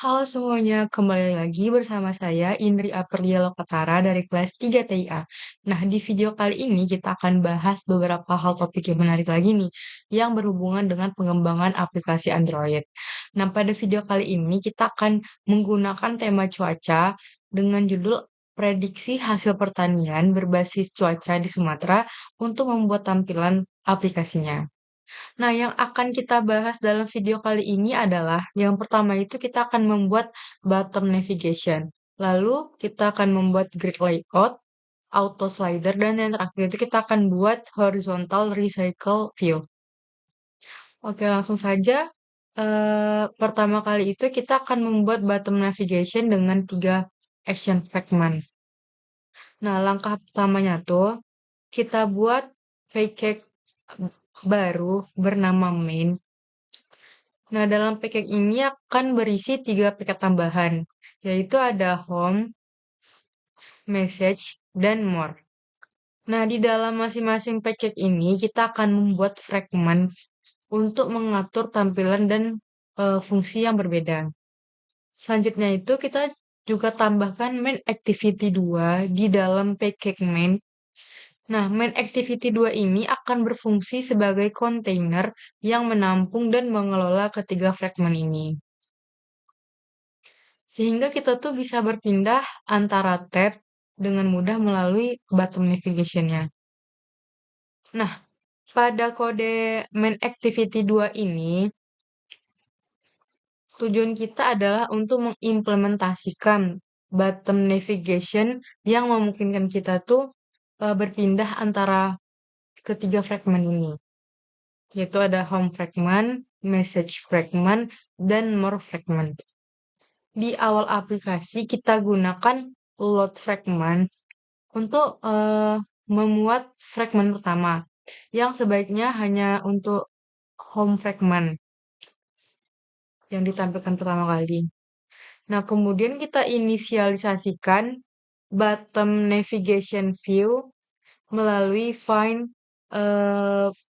Halo semuanya, kembali lagi bersama saya Indri Aprilia Lokatara dari kelas 3 TIA. Nah, di video kali ini kita akan bahas beberapa hal topik yang menarik lagi nih, yang berhubungan dengan pengembangan aplikasi Android. Nah, pada video kali ini kita akan menggunakan tema cuaca dengan judul Prediksi Hasil Pertanian Berbasis Cuaca di Sumatera untuk membuat tampilan aplikasinya. Nah, yang akan kita bahas dalam video kali ini adalah yang pertama itu kita akan membuat bottom navigation. Lalu kita akan membuat grid layout, auto slider, dan yang terakhir itu kita akan buat horizontal recycle view. Oke, langsung saja. Pertama kali itu kita akan membuat bottom navigation dengan 3 action fragment. Nah, langkah pertamanya tuh kita buat package baru bernama main. Nah, dalam package ini akan berisi 3 paket tambahan, yaitu ada home, message, dan more. Nah, di dalam masing-masing package ini kita akan membuat fragment untuk mengatur tampilan dan fungsi yang berbeda. Selanjutnya itu kita juga tambahkan main activity 2 di dalam package main. Nah, main activity 2 ini akan berfungsi sebagai kontainer yang menampung dan mengelola ketiga fragment ini. Sehingga kita tuh bisa berpindah antara tab dengan mudah melalui button navigation-nya. Nah, pada kode main activity 2 ini, tujuan kita adalah untuk mengimplementasikan button navigation yang memungkinkan kita tuh berpindah antara ketiga fragment ini. Yaitu ada home fragment, message fragment, dan more fragment. Di awal aplikasi kita gunakan load fragment untuk memuat fragment pertama yang sebaiknya hanya untuk home fragment yang ditampilkan pertama kali. Nah, kemudian kita inisialisasikan bottom navigation view melalui find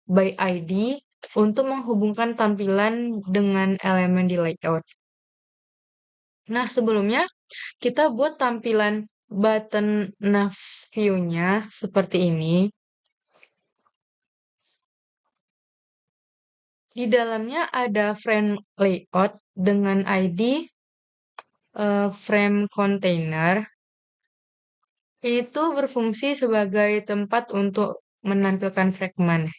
by ID untuk menghubungkan tampilan dengan elemen di layout. Nah, sebelumnya kita buat tampilan button nav view-nya seperti ini. Di dalamnya ada frame layout dengan ID frame container. Ini tuh berfungsi sebagai tempat untuk menampilkan fragment.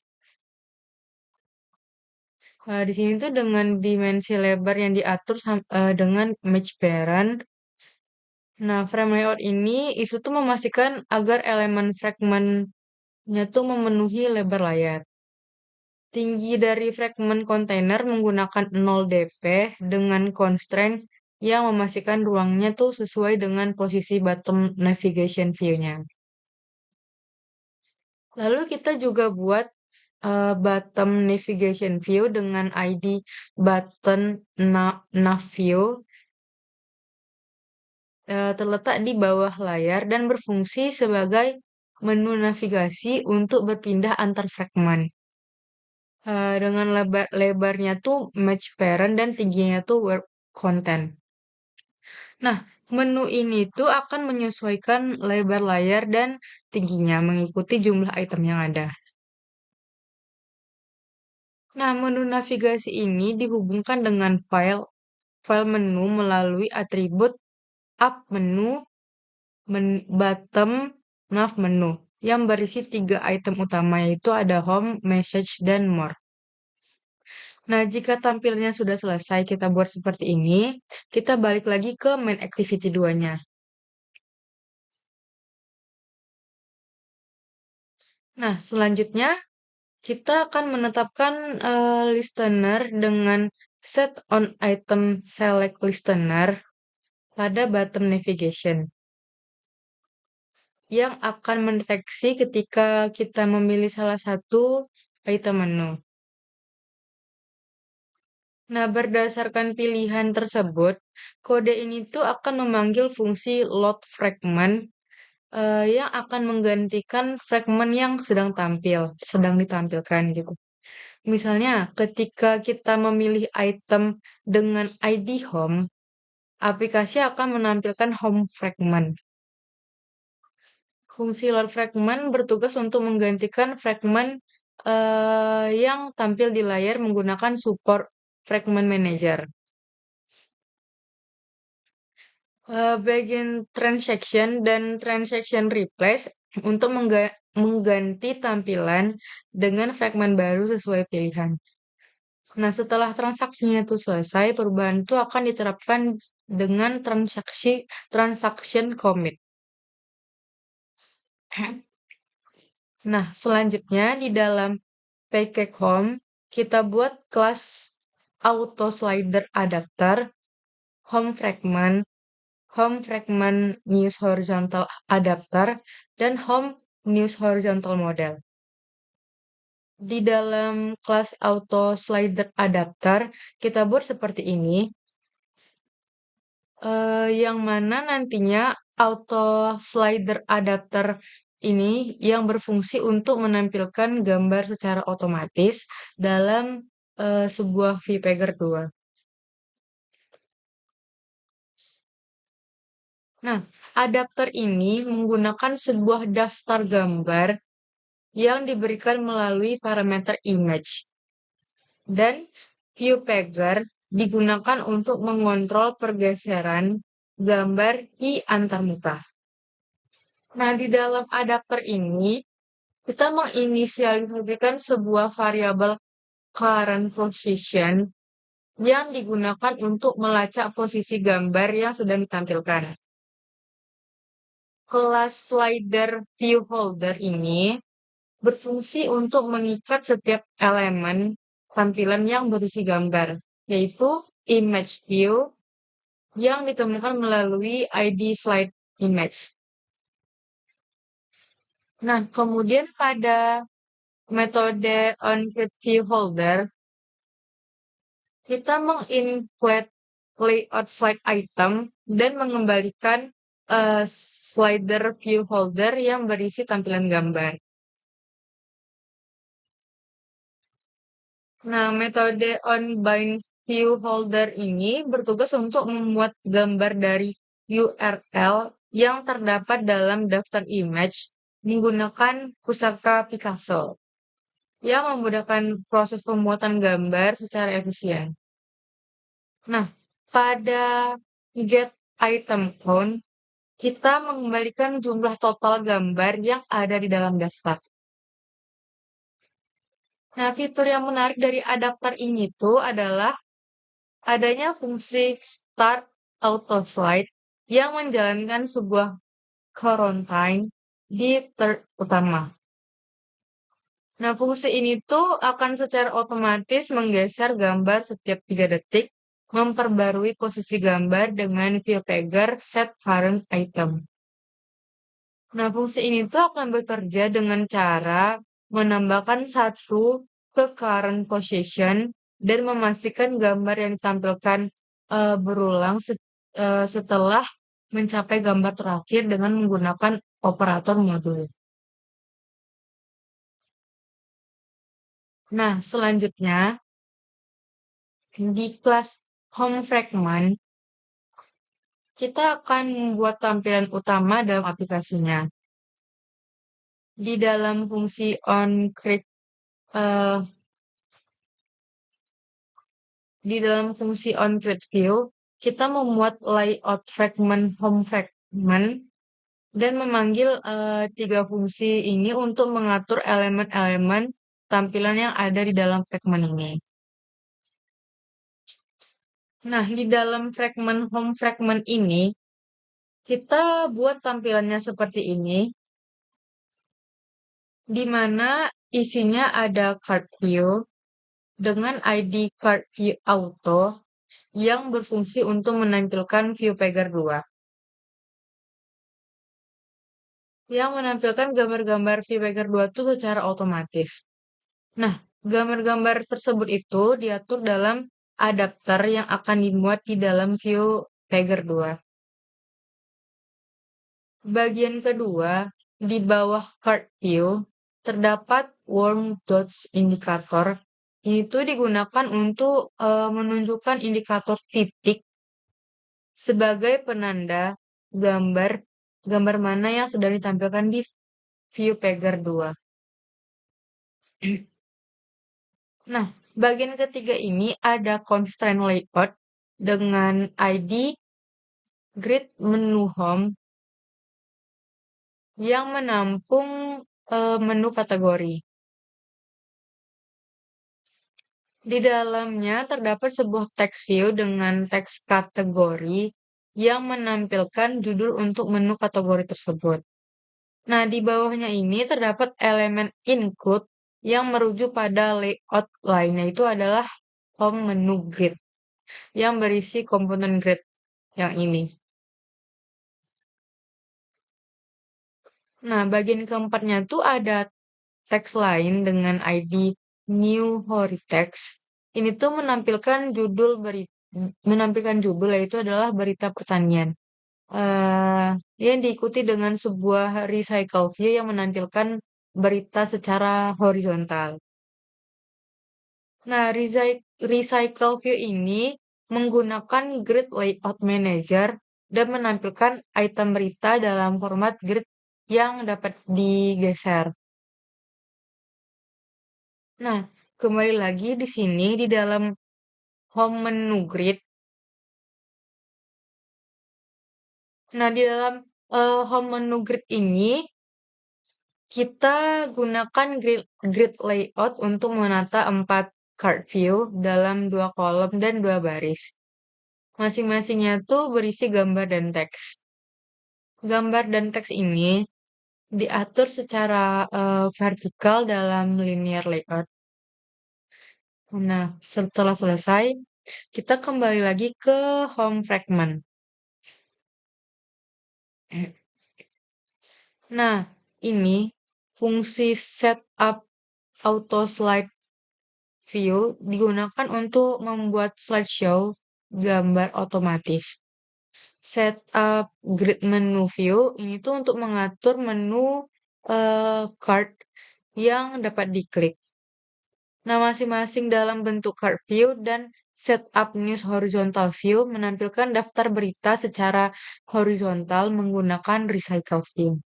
Di sini tuh dengan dimensi lebar yang diatur dengan match parent. Nah, frame layout ini itu tuh memastikan agar elemen fragmentnya tuh memenuhi lebar layar. Tinggi dari fragment kontainer menggunakan 0 dp dengan constraint yang memastikan ruangnya tuh sesuai dengan posisi bottom navigation view-nya. Lalu kita juga buat bottom navigation view dengan ID button nav view terletak di bawah layar dan berfungsi sebagai menu navigasi untuk berpindah antar fragment. Dengan lebarnya tuh match parent dan tingginya tuh work content. Nah, menu ini tuh akan menyesuaikan lebar layar dan tingginya mengikuti jumlah item yang ada. Nah, menu navigasi ini dihubungkan dengan file menu melalui atribut up menu, bottom, nav menu yang berisi 3 item utama yaitu ada home, message, dan more. Nah, jika tampilnya sudah selesai kita buat seperti ini, kita balik lagi ke main activity 2-nya. Nah, selanjutnya kita akan menetapkan listener dengan set on item select listener pada bottom navigation yang akan mendeteksi ketika kita memilih salah satu item menu. Nah, berdasarkan pilihan tersebut, kode ini tuh akan memanggil fungsi load fragment yang akan menggantikan fragment yang sedang ditampilkan gitu. Misalnya, ketika kita memilih item dengan ID home, aplikasi akan menampilkan home fragment. Fungsi load fragment bertugas untuk menggantikan fragment yang tampil di layar menggunakan support fragment manager. Bagian transaction dan transaction replace untuk mengganti tampilan dengan fragment baru sesuai pilihan. Nah, setelah transaksinya itu selesai, perubahan itu akan diterapkan dengan transaction commit. Nah, selanjutnya di dalam package home, kita buat kelas auto slider adapter, home fragment news horizontal adapter, dan home news horizontal model. Di dalam kelas auto slider adapter, kita buat seperti ini, yang mana nantinya auto slider adapter ini yang berfungsi untuk menampilkan gambar secara otomatis dalam sebuah VPager 2. Nah, adapter ini menggunakan sebuah daftar gambar yang diberikan melalui parameter image. Dan ViewPagger digunakan untuk mengontrol pergeseran gambar di antarmuka. Nah, di dalam adapter ini, kita menginisialisasikan sebuah variabel current position yang digunakan untuk melacak posisi gambar yang sedang ditampilkan. Kelas slider viewHolder ini berfungsi untuk mengikat setiap elemen tampilan yang berisi gambar, yaitu image view yang ditemukan melalui ID slide image. Nah, kemudian pada metode onCreateViewHolder, kita menginclude layout slide item dan mengembalikan slider view holder yang berisi tampilan gambar. Nah, metode onBindViewHolder ini bertugas untuk membuat gambar dari URL yang terdapat dalam daftar image menggunakan pusaka Picasso yang memudahkan proses pembuatan gambar secara efisien. Nah, pada get item count, kita mengembalikan jumlah total gambar yang ada di dalam daftar. Nah, fitur yang menarik dari adapter ini tuh adalah adanya fungsi Start Auto Slide yang menjalankan sebuah quarantine di thread utama. Nah, fungsi ini tuh akan secara otomatis menggeser gambar setiap 3 detik, memperbarui posisi gambar dengan ViewPagger set current item. Nah, fungsi ini tuh akan bekerja dengan cara menambahkan satu ke current position dan memastikan gambar yang ditampilkan berulang setelah mencapai gambar terakhir dengan menggunakan operator modul. Nah, selanjutnya di kelas home fragment, kita akan membuat tampilan utama dalam aplikasinya. Di dalam fungsi onCreateView, kita memuat layout fragment home fragment dan memanggil 3 fungsi ini untuk mengatur elemen-elemen tampilan yang ada di dalam fragment ini. Nah, di dalam home fragment ini, kita buat tampilannya seperti ini, di mana isinya ada card view dengan ID card view auto yang berfungsi untuk menampilkan ViewPagger 2. Yang menampilkan gambar-gambar ViewPagger 2 itu secara otomatis. Nah, gambar-gambar tersebut itu diatur dalam adapter yang akan dimuat di dalam ViewPagger 2. Bagian kedua, di bawah card view, terdapat warm dots indikator Ini tuh digunakan untuk menunjukkan indikator titik sebagai penanda gambar gambar mana yang sedang ditampilkan di view Pager 2. Nah, bagian ketiga ini ada constraint layout dengan ID grid menu home yang menampung menu kategori. Di dalamnya terdapat sebuah text view dengan teks kategori yang menampilkan judul untuk menu kategori tersebut. Nah, di bawahnya ini terdapat elemen include yang merujuk pada layout lainnya itu adalah home menu grid yang berisi komponen grid yang ini. Nah, bagian keempatnya tuh ada teks lain dengan ID new text. Ini tuh menampilkan judul yaitu adalah berita pertanian. eh yang diikuti dengan sebuah recycle view yang menampilkan berita secara horizontal. Nah, recycle view ini menggunakan grid layout manager dan menampilkan item berita dalam format grid yang dapat digeser. Nah, kembali lagi di sini di dalam home menu grid. Nah, di dalam home menu grid ini kita gunakan grid layout untuk menata 4 card view dalam 2 kolom dan 2 baris. Masing-masingnya tuh berisi gambar dan teks. Gambar dan teks ini diatur secara vertikal dalam linear layout. Nah, setelah selesai, kita kembali lagi ke home fragment. Nah, ini fungsi setup auto slide view digunakan untuk membuat slideshow gambar otomatis. Setup grid menu view ini tuh untuk mengatur menu card yang dapat diklik. Nah, masing-masing dalam bentuk card view dan setup news horizontal view menampilkan daftar berita secara horizontal menggunakan recycle view.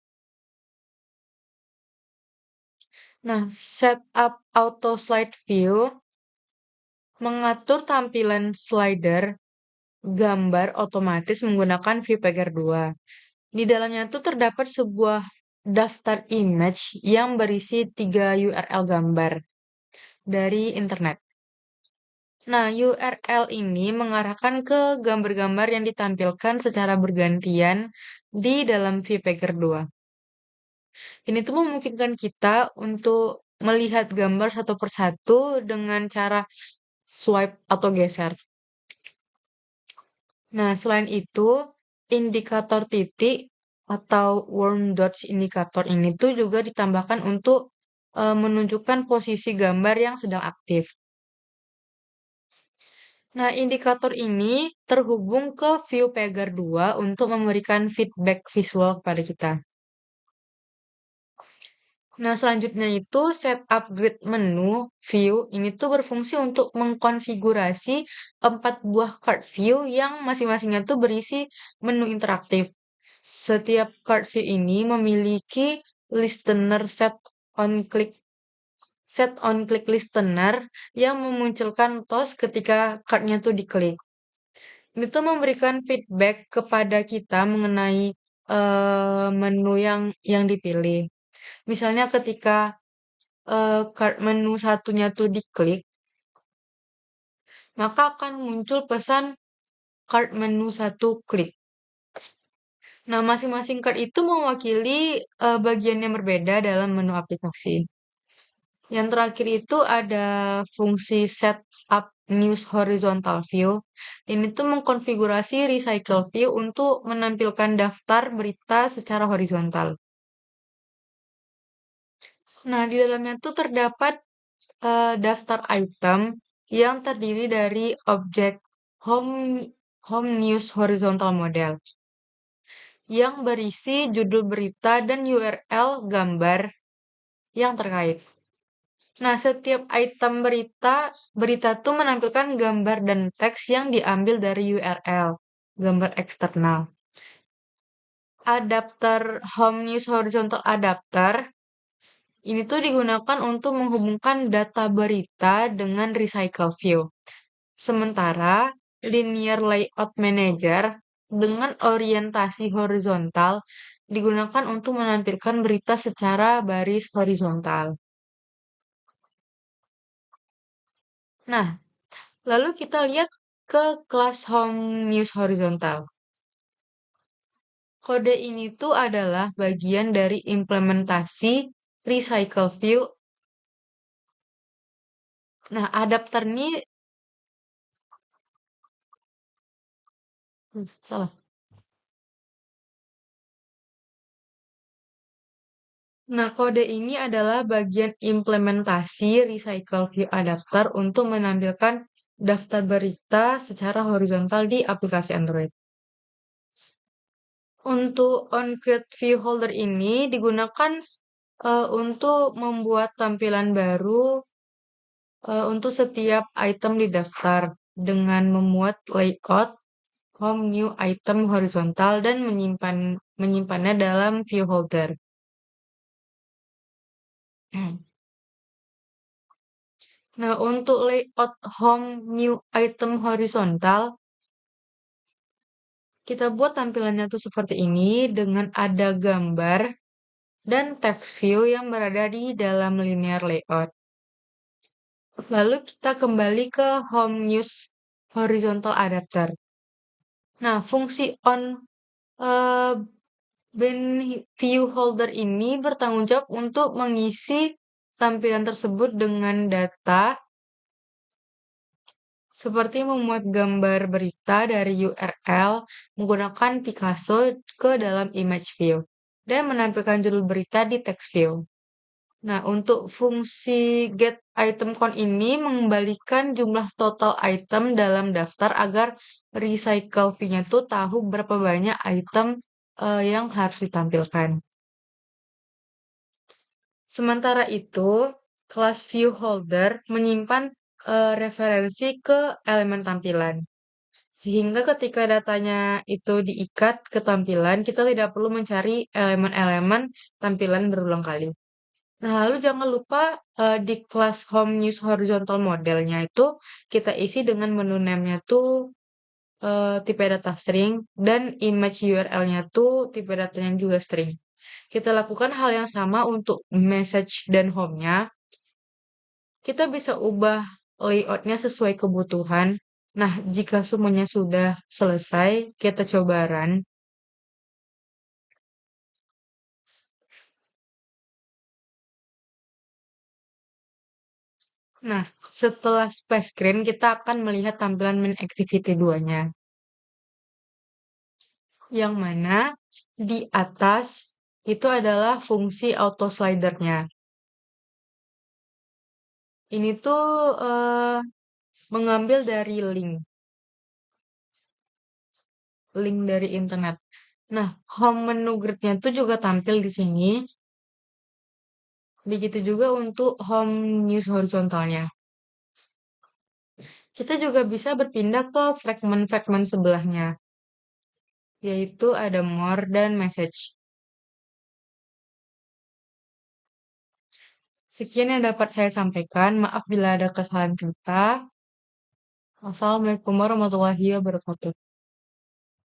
Nah, setup auto slide view mengatur tampilan slider gambar otomatis menggunakan view pager 2. Di dalamnya itu terdapat sebuah daftar image yang berisi 3 URL gambar dari internet. Nah, URL ini mengarahkan ke gambar-gambar yang ditampilkan secara bergantian di dalam VPager 2. Ini tuh memungkinkan kita untuk melihat gambar satu persatu dengan cara swipe atau geser. Nah, selain itu, indikator titik atau worm dots indikator ini tuh juga ditambahkan untuk menunjukkan posisi gambar yang sedang aktif. Nah, indikator ini terhubung ke view Pager 2 untuk memberikan feedback visual kepada kita. Nah, selanjutnya itu setup grid menu view ini tuh berfungsi untuk mengkonfigurasi 4 buah card view yang masing-masingnya tuh berisi menu interaktif. Setiap card view ini memiliki listener set on click listener yang memunculkan toast ketika cardnya tuh diklik. Ini tuh memberikan feedback kepada kita mengenai menu yang dipilih. Misalnya ketika card menu satunya tuh diklik, maka akan muncul pesan card menu satu klik. Nah, masing-masing card itu mewakili bagian yang berbeda dalam menu aplikasi. Yang terakhir itu ada fungsi setup news horizontal view. Ini tuh mengkonfigurasi recycle view untuk menampilkan daftar berita secara horizontal. Nah, di dalamnya tuh terdapat daftar item yang terdiri dari objek home home news horizontal model yang berisi judul berita dan URL gambar yang terkait. Nah, setiap item berita tuh menampilkan gambar dan teks yang diambil dari URL, gambar eksternal. Adapter Home News Horizontal Adapter ini tuh digunakan untuk menghubungkan data berita dengan recycle view. Sementara Linear Layout Manager dengan orientasi horizontal digunakan untuk menampilkan berita secara baris horizontal. Nah, lalu kita lihat ke kelas Home News Horizontal. Kode ini tuh adalah bagian dari implementasi Recycle View. Nah, adapter ini salah. Nah, kode ini adalah bagian implementasi Recycle View Adapter untuk menampilkan daftar berita secara horizontal di aplikasi Android. Untuk on-create view holder ini digunakan untuk membuat tampilan baru untuk setiap item di daftar dengan memuat layout home new item horizontal dan menyimpannya dalam view holder. Nah, untuk layout home new item horizontal, kita buat tampilannya tuh seperti ini dengan ada gambar dan text view yang berada di dalam linear layout. Lalu kita kembali ke home news horizontal adapter. Nah, fungsi on eh, bin view holder ini bertanggung jawab untuk mengisi tampilan tersebut dengan data seperti memuat gambar berita dari URL menggunakan Picasso ke dalam image view dan menampilkan judul berita di text view. Nah, untuk fungsi get item count ini mengembalikan jumlah total item dalam daftar agar recycle view-nya tuh tahu berapa banyak item yang harus ditampilkan. Sementara itu, kelas view holder menyimpan referensi ke elemen tampilan. Sehingga ketika datanya itu diikat ke tampilan, kita tidak perlu mencari elemen-elemen tampilan berulang kali. Nah, lalu jangan lupa di kelas Home News Horizontal modelnya itu kita isi dengan menu name-nya tuh tipe data string dan image URL-nya tuh tipe datanya juga string. Kita lakukan hal yang sama untuk message dan home-nya. Kita bisa ubah layout-nya sesuai kebutuhan. Nah, jika semuanya sudah selesai, kita coba run. Nah, setelah splash screen, kita akan melihat tampilan main activity 2-nya. Yang mana di atas itu adalah fungsi auto slidernya. Ini tuh mengambil dari link dari internet. Nah, home menu grid-nya tuh juga tampil di sini. Begitu juga untuk home news horizontalnya. Kita juga bisa berpindah ke fragment-fragment sebelahnya, yaitu ada more dan message. Sekian yang dapat saya sampaikan. Maaf bila ada kesalahan kata. Wassalamualaikum warahmatullahi wabarakatuh.